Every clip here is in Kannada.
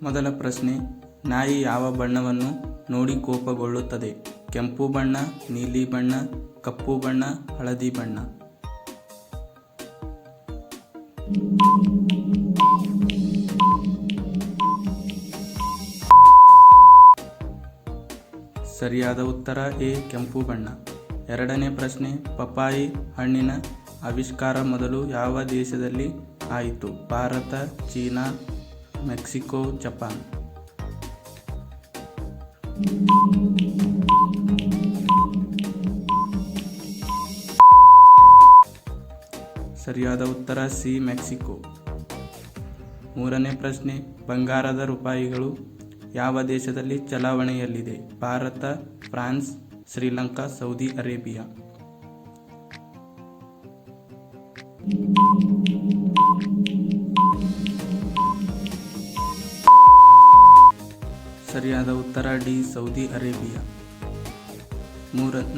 ಮೊದಲ ಪ್ರಶ್ನೆ, ನಾಯಿ ಯಾವ ಬಣ್ಣವನ್ನು ನೋಡಿ ಕೋಪಗೊಳ್ಳುತ್ತದೆ? ಕೆಂಪು ಬಣ್ಣ, ನೀಲಿ ಬಣ್ಣ, ಕಪ್ಪು ಬಣ್ಣ, ಹಳದಿ ಬಣ್ಣ. ಸರಿಯಾದ ಉತ್ತರ ಎ, ಕೆಂಪು ಬಣ್ಣ. ಎರಡನೇ ಪ್ರಶ್ನೆ, ಪಪ್ಪಾಯಿ ಹಣ್ಣಿನ ಆವಿಷ್ಕಾರ ಮೊದಲು ಯಾವ ದೇಶದಲ್ಲಿ ಆಯಿತು? Bharat, China, Mexico, Japan. ಸರಿಯಾದ ಉತ್ತರ ಸಿ, ಮೆಕ್ಸಿಕೋ. ಮೂರನೇ ಪ್ರಶ್ನೆ, ಬಂಗಾರದ ರೂಪಾಯಿಗಳು ಯಾವ ದೇಶದಲ್ಲಿ ಚಲಾವಣೆಯಲ್ಲಿದೆ? Bharat, France, Sri Lanka, Saudi Arabia. ಸರಿಯಾದ ಉತ್ತರ ಡಿ, ಸೌದಿ ಅರೇಬಿಯಾ.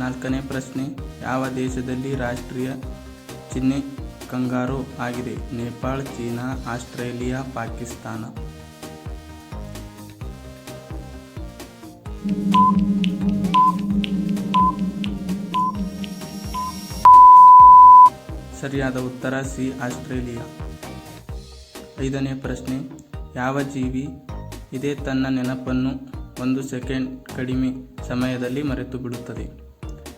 ನಾಲ್ಕನೇ ಪ್ರಶ್ನೆ, ಯಾವ ದೇಶದಲ್ಲಿ ರಾಷ್ಟ್ರೀಯ ಚಿಹ್ನೆ ಕಂಗಾರು ಆಗಿದೆ? Nepal, China, Australia, Pakistan. ಸರಿಯಾದ ಉತ್ತರ ಸಿ, ಆಸ್ಟ್ರೇಲಿಯಾ. ಐದನೇ ಪ್ರಶ್ನೆ, ಯಾವ ಜೀವಿ ಇದೇ ತನ್ನ ನೆನಪನ್ನು 1 ಸೆಕೆಂಡ್ ಕಡಿಮೆ ಸಮಯದಲ್ಲಿ ಮರೆತು ಬಿಡುತ್ತದೆ?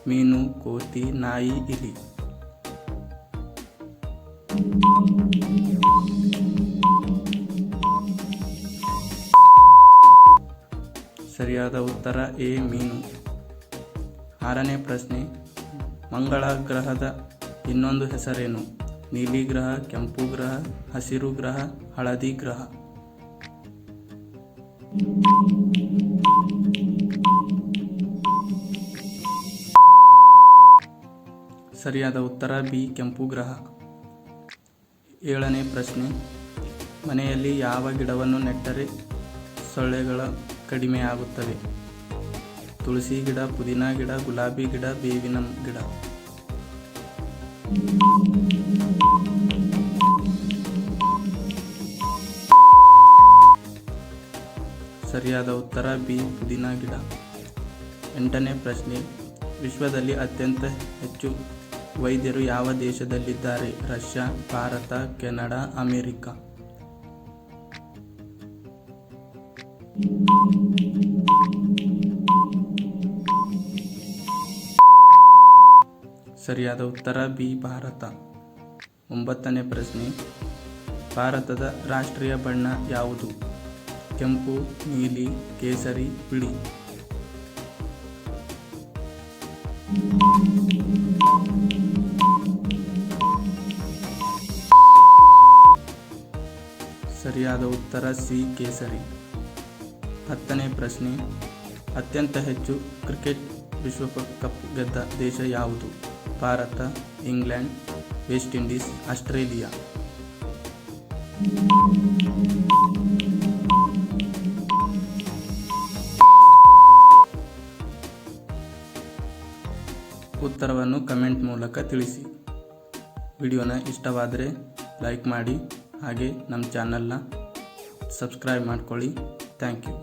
ಮೀನು, ಕೋತಿ, ನಾಯಿ, ಇಲಿ. ಸರಿಯಾದ ಉತ್ತರ ಎ, ಮೀನು. ಆರನೇ ಪ್ರಶ್ನೆ, ಮಂಗಳ ಗ್ರಹದ ಇನ್ನೊಂದು ಹೆಸರೇನು? ನೀಲಿ ಗ್ರಹ, ಕೆಂಪು ಗ್ರಹ, ಹಸಿರು ಗ್ರಹ, ಹಳದಿ ಗ್ರಹ. ಸರಿಯಾದ ಉತ್ತರ ಬಿ, ಕೆಂಪು ಗ್ರಹ. ಏಳನೇ ಪ್ರಶ್ನೆ, ಮನೆಯಲ್ಲಿ ಯಾವ ಗಿಡವನ್ನು ನೆಟ್ಟರೆ ಸೊಳ್ಳೆಗಳ ಕಡಿಮೆಯಾಗುತ್ತದೆ? ತುಳಸಿ ಗಿಡ, ಪುದೀನ ಗಿಡ, ಗುಲಾಬಿ ಗಿಡ, ಬೇವಿನ ಗಿಡ. ಸರಿಯಾದ ಉತ್ತರ ಬಿ, ಪುದೀನ ಗಿಡ. ಎಂಟನೇ ಪ್ರಶ್ನೆ, ವಿಶ್ವದಲ್ಲಿ ಅತ್ಯಂತ ಹೆಚ್ಚು ವೈದ್ಯರು ಯಾವ ದೇಶದಲ್ಲಿದ್ದಾರೆ? Russia, Bharat, Canada, America. ಸರಿಯಾದ ಉತ್ತರ ಬಿ, ಭಾರತ. ಒಂಬತ್ತನೇ ಪ್ರಶ್ನೆ, ಭಾರತದ ರಾಷ್ಟ್ರೀಯ ಬಣ್ಣ ಯಾವುದು? ಕೆಂಪು, ನೀಲಿ, ಕೇಸರಿ, ಬಿಳಿ. ಸರಿಯಾದ ಉತ್ತರ ಸಿ, ಕೇಸರಿ. ಹತ್ತನೇ ಪ್ರಶ್ನೆ, ಅತ್ಯಂತ ಹೆಚ್ಚು ಕ್ರಿಕೆಟ್ ವಿಶ್ವಕಪ್ ಗೆದ್ದ ದೇಶ ಯಾವುದು? Bharat, England, West Indies, Australia. ಉತ್ತರವನ್ನು ಕಮೆಂಟ್ ಮೂಲಕ ತಿಳಿಸಿ. ವಿಡಿಯೋನ ಇಷ್ಟವಾದರೆ ಲೈಕ್ ಮಾಡಿ, ಹಾಗೆ ನಮ್ಮ ಚಾನಲ್ನ ಸಬ್ಸ್ಕ್ರೈಬ್ ಮಾಡ್ಕೊಳ್ಳಿ. Thank you.